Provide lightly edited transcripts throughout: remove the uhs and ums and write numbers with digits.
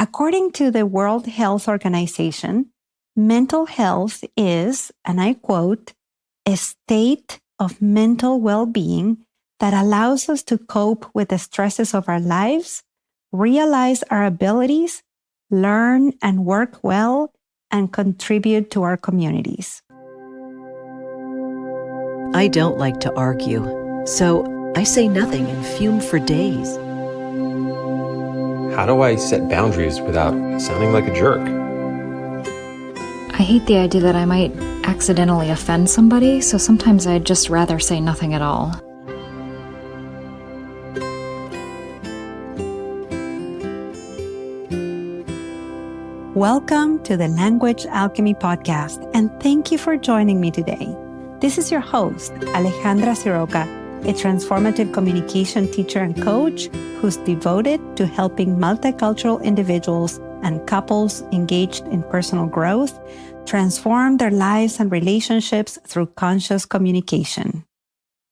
According to the World Health Organization, mental health is, and I quote, a state of mental well-being that allows us to cope with the stresses of our lives, realize our abilities, learn and work well, and contribute to our communities. I don't like to argue, so I say nothing and fume for days. How do I set boundaries without sounding like a jerk? I hate the idea that I might accidentally offend somebody, so sometimes I'd just rather say nothing at all. Welcome to the Language Alchemy Podcast, and thank you for joining me today. This is your host, Alejandra Siroka, a transformative communication teacher and coach who's devoted to helping multicultural individuals and couples engaged in personal growth transform their lives and relationships through conscious communication.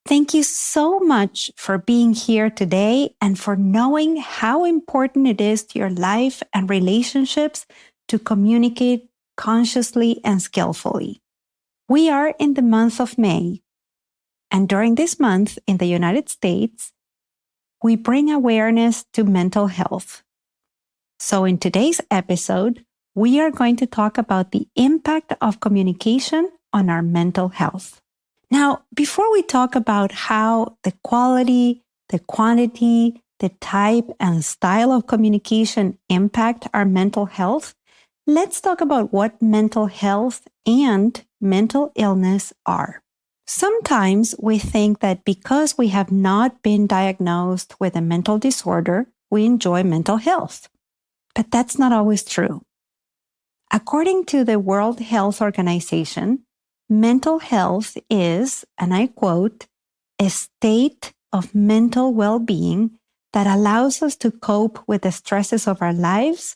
Thank you so much for being here today and for knowing how important it is to your life and relationships to communicate consciously and skillfully. We are in the month of May, and during this month in the United States, we bring awareness to mental health. So in today's episode, we are going to talk about the impact of communication on our mental health. Now, before we talk about how the quality, the quantity, the type, and style of communication impact our mental health, let's talk about what mental health and mental illness are. Sometimes we think that because we have not been diagnosed with a mental disorder, we enjoy mental health. But that's not always true. According to the World Health Organization, mental health is, and I quote, a state of mental well-being that allows us to cope with the stresses of our lives,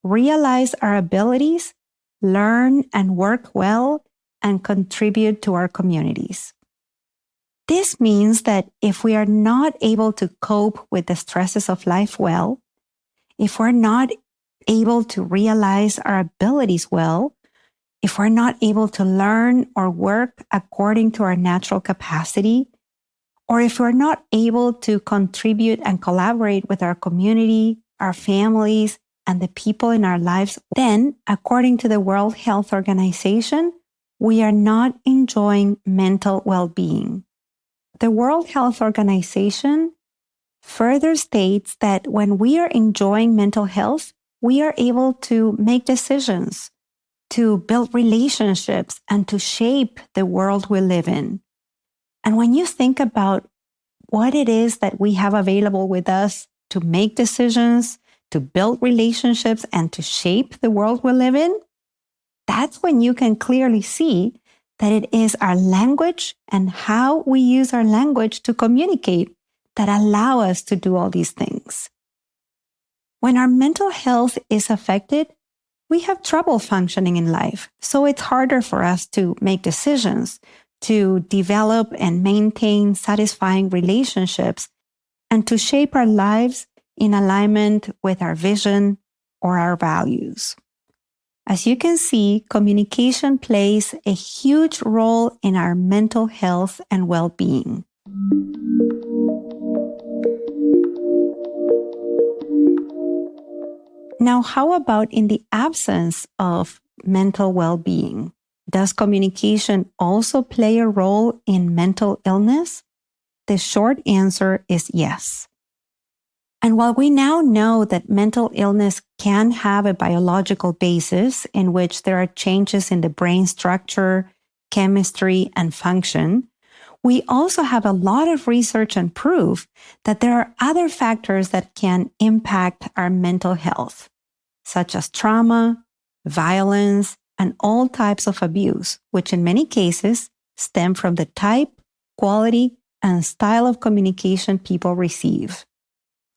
realize our abilities, learn and work well, and contribute to our communities. This means that if we are not able to cope with the stresses of life well, if we're not able to realize our abilities well, if we're not able to learn or work according to our natural capacity, or if we're not able to contribute and collaborate with our community, our families, and the people in our lives, then, according to the World Health Organization, we are not enjoying mental well-being. The World Health Organization further states that when we are enjoying mental health, we are able to make decisions, to build relationships, and to shape the world we live in. And when you think about what it is that we have available with us to make decisions, to build relationships, and to shape the world we live in, that's when you can clearly see that it is our language and how we use our language to communicate that allow us to do all these things. When our mental health is affected, we have trouble functioning in life, so it's harder for us to make decisions, to develop and maintain satisfying relationships, and to shape our lives in alignment with our vision or our values. As you can see, communication plays a huge role in our mental health and well-being. Now, how about in the absence of mental well-being? Does communication also play a role in mental illness? The short answer is yes. And while we now know that mental illness can have a biological basis in which there are changes in the brain structure, chemistry, and function, we also have a lot of research and proof that there are other factors that can impact our mental health, such as trauma, violence, and all types of abuse, which in many cases stem from the type, quality, and style of communication people receive.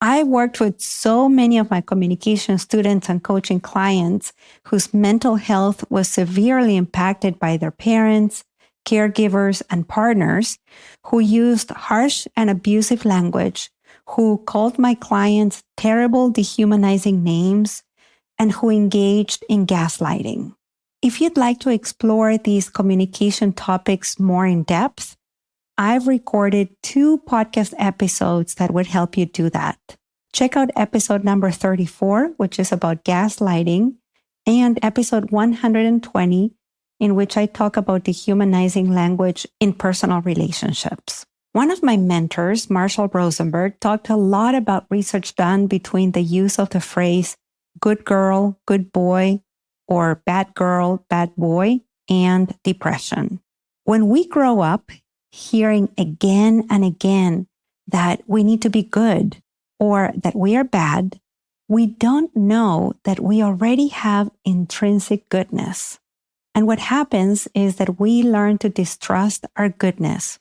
I worked with so many of my communication students and coaching clients whose mental health was severely impacted by their parents, caregivers, and partners who used harsh and abusive language, who called my clients terrible, dehumanizing names, and who engaged in gaslighting. If you'd like to explore these communication topics more in depth, I've recorded 2 podcast episodes that would help you do that. Check out episode number 34, which is about gaslighting, and episode 120, in which I talk about dehumanizing language in personal relationships. One of my mentors, Marshall Rosenberg, talked a lot about research done between the use of the phrase good girl, good boy, or bad girl, bad boy, and depression. When we grow up hearing again and again that we need to be good or that we are bad, we don't know that we already have intrinsic goodness. And what happens is that we learn to distrust our goodness,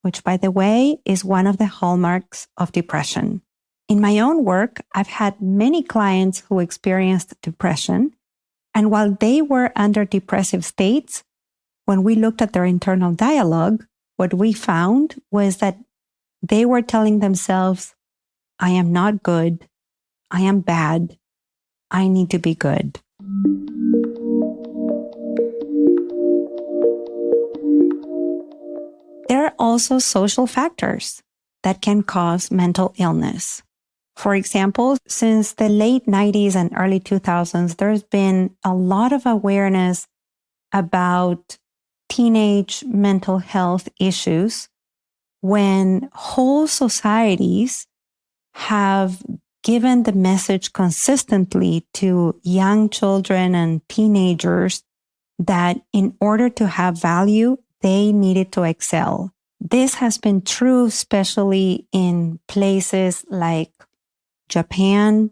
which, by the way, is one of the hallmarks of depression. In my own work, I've had many clients who experienced depression, and while they were under depressive states, when we looked at their internal dialogue, what we found was that they were telling themselves, I am not good, I am bad, I need to be good. There are also social factors that can cause mental illness. For example, since the late 90s and early 2000s, there's been a lot of awareness about teenage mental health issues when whole societies have given the message consistently to young children and teenagers that in order to have value, they needed to excel. This has been true, especially in places like Japan,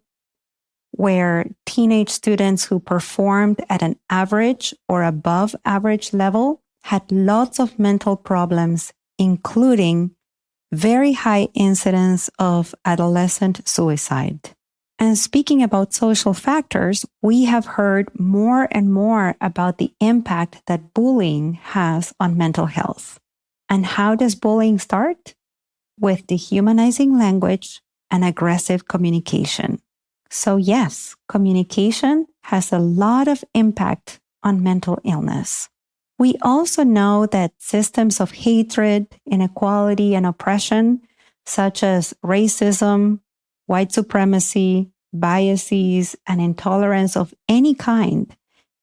where teenage students who performed at an average or above average level had lots of mental problems, including very high incidence of adolescent suicide. And speaking about social factors, we have heard more and more about the impact that bullying has on mental health. And how does bullying start? With dehumanizing language and aggressive communication. So yes, communication has a lot of impact on mental illness. We also know that systems of hatred, inequality, and oppression, such as racism, white supremacy, biases, and intolerance of any kind,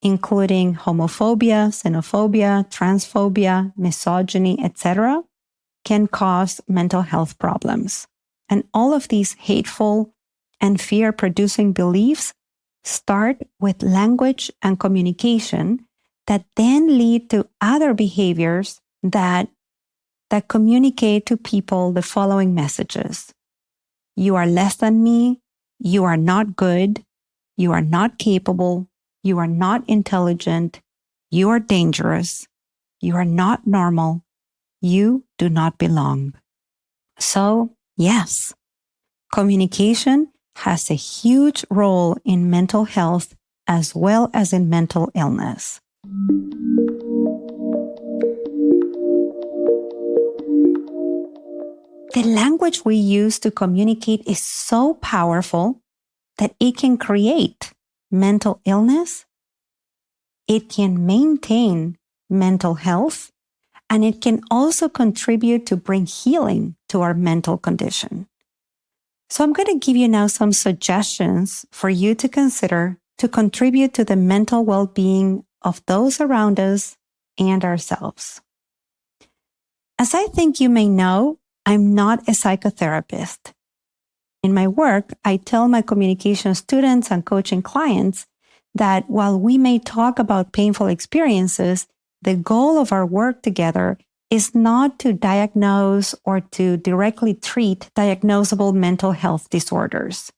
including homophobia, xenophobia, transphobia, misogyny, etc., can cause mental health problems. And all of these hateful and fear-producing beliefs start with language and communication that then lead to other behaviors that communicate to people the following messages. You are less than me. You are not good. You are not capable. You are not intelligent. You are dangerous. You are not normal. You do not belong. So, yes, communication has a huge role in mental health as well as in mental illness. The language we use to communicate is so powerful that it can create mental illness, it can maintain mental health, and it can also contribute to bring healing to our mental condition. So I'm going to give you now some suggestions for you to consider to contribute to the mental well-being of those around us and ourselves. As I think you may know, I'm not a psychotherapist. In my work, I tell my communication students and coaching clients that while we may talk about painful experiences, the goal of our work together is not to diagnose or to directly treat diagnosable mental health disorders.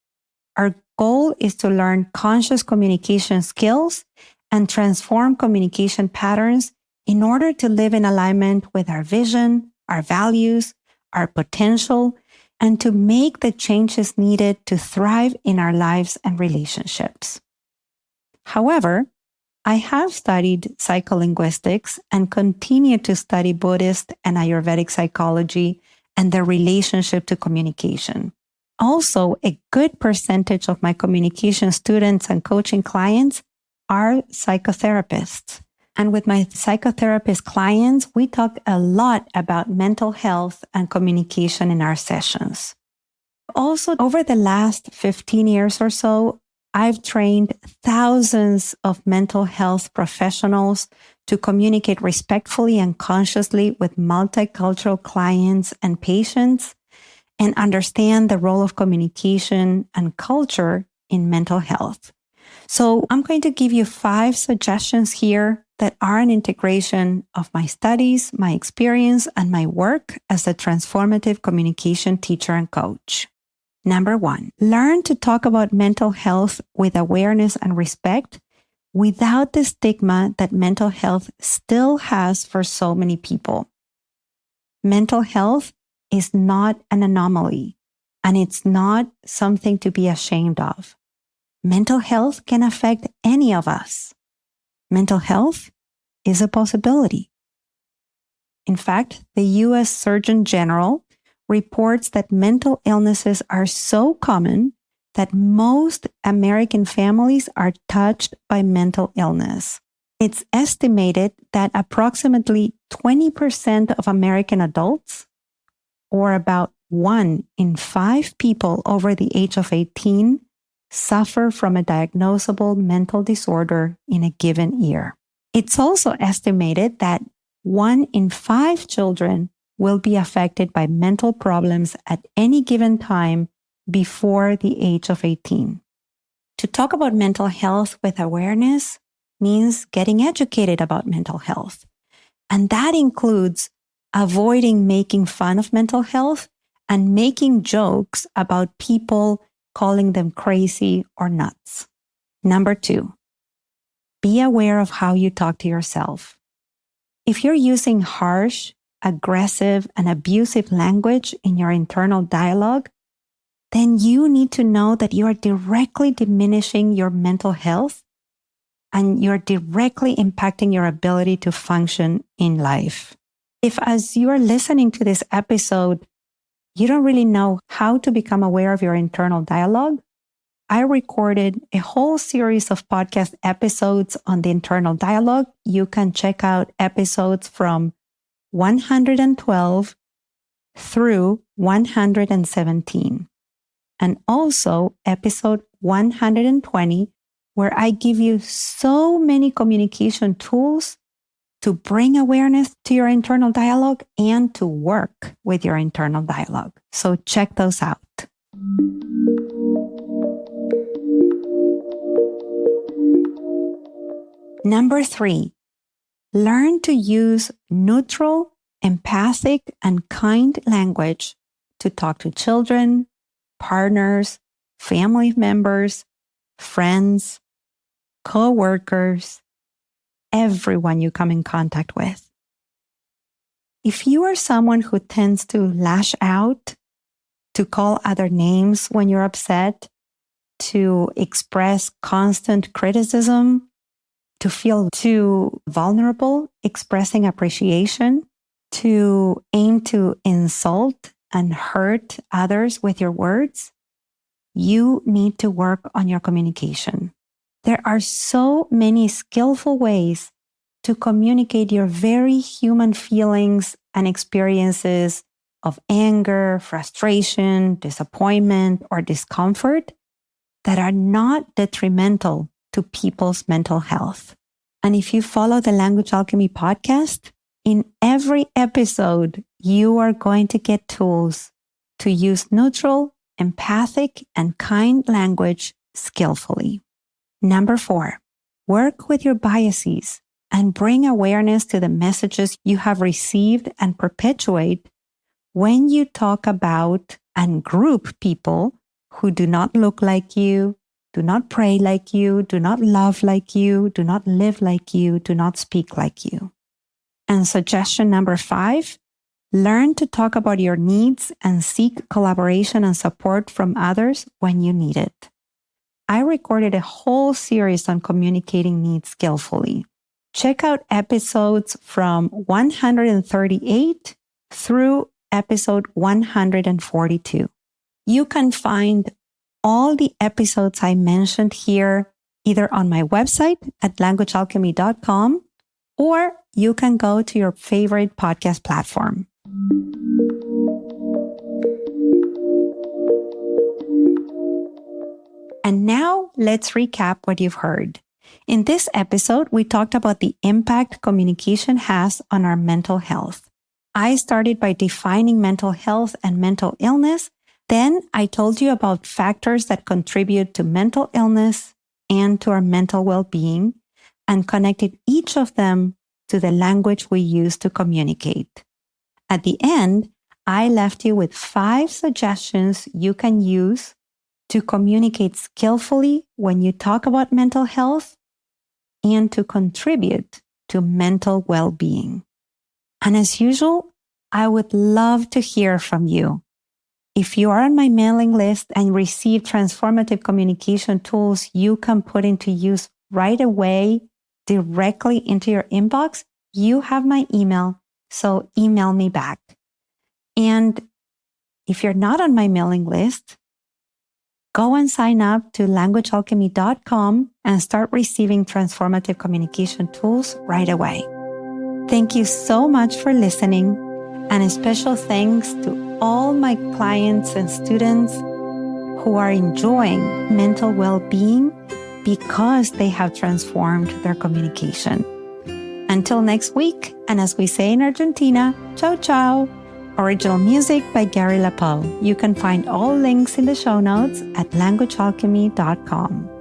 Our goal is to learn conscious communication skills and transform communication patterns in order to live in alignment with our vision, our values, our potential, and to make the changes needed to thrive in our lives and relationships. However, I have studied psycholinguistics and continue to study Buddhist and Ayurvedic psychology and their relationship to communication. Also, a good percentage of my communication students and coaching clients are psychotherapists. And with my psychotherapist clients, we talk a lot about mental health and communication in our sessions. Also, over the last 15 years or so, I've trained thousands of mental health professionals to communicate respectfully and consciously with multicultural clients and patients and understand the role of communication and culture in mental health. So I'm going to give you 5 suggestions here that are an integration of my studies, my experience, and my work as a transformative communication teacher and coach. Number 1, learn to talk about mental health with awareness and respect without the stigma that mental health still has for so many people. Mental health is not an anomaly, and it's not something to be ashamed of. Mental health can affect any of us. Mental health is a possibility. In fact, the U.S. Surgeon General reports that mental illnesses are so common that most American families are touched by mental illness. It's estimated that approximately 20% of American adults, or about 1 in 5 people over the age of 18, suffer from a diagnosable mental disorder in a given year. It's also estimated that 1 in 5 children will be affected by mental problems at any given time before the age of 18. To talk about mental health with awareness means getting educated about mental health. And that includes avoiding making fun of mental health and making jokes about people calling them crazy or nuts. Number 2, be aware of how you talk to yourself. If you're using harsh, aggressive, and abusive language in your internal dialogue, then you need to know that you are directly diminishing your mental health and you're directly impacting your ability to function in life. If, as you are listening to this episode, you don't really know how to become aware of your internal dialogue, I recorded a whole series of podcast episodes on the internal dialogue. You can check out episodes from 112 through 117. And also episode 120, where I give you so many communication tools to bring awareness to your internal dialogue and to work with your internal dialogue. So check those out. Number 3, learn to use neutral, empathic, and kind language to talk to children, partners, family members, friends, co-workers, everyone you come in contact with. If you are someone who tends to lash out, to call other names when you're upset, to express constant criticism, to feel too vulnerable, expressing appreciation, to aim to insult and hurt others with your words, you need to work on your communication. There are so many skillful ways to communicate your very human feelings and experiences of anger, frustration, disappointment, or discomfort that are not detrimental to people's mental health. And if you follow the Language Alchemy podcast, in every episode, you are going to get tools to use neutral, empathic, and kind language skillfully. Number 4, work with your biases and bring awareness to the messages you have received and perpetuate when you talk about and group people who do not look like you, do not pray like you, do not love like you, do not live like you, do not speak like you. And suggestion number 5, learn to talk about your needs and seek collaboration and support from others when you need it. I recorded a whole series on communicating needs skillfully. Check out episodes from 138 through episode 142. You can find all the episodes I mentioned here either on my website at languagealchemy.com, or you can go to your favorite podcast platform. And now let's recap what you've heard. In this episode, we talked about the impact communication has on our mental health. I started by defining mental health and mental illness. Then I told you about factors that contribute to mental illness and to our mental well-being, and connected each of them to the language we use to communicate. At the end, I left you with 5 suggestions you can use to communicate skillfully when you talk about mental health and to contribute to mental well-being. And as usual, I would love to hear from you. If you are on my mailing list and receive transformative communication tools you can put into use right away directly into your inbox, you have my email, so email me back. And if you're not on my mailing list, go and sign up to languagealchemy.com and start receiving transformative communication tools right away. Thank you so much for listening, and a special thanks to all my clients and students who are enjoying mental well-being because they have transformed their communication. Until next week, and as we say in Argentina, ciao ciao. Original music by Gary Lapo. You can find all links in the show notes at languagealchemy.com.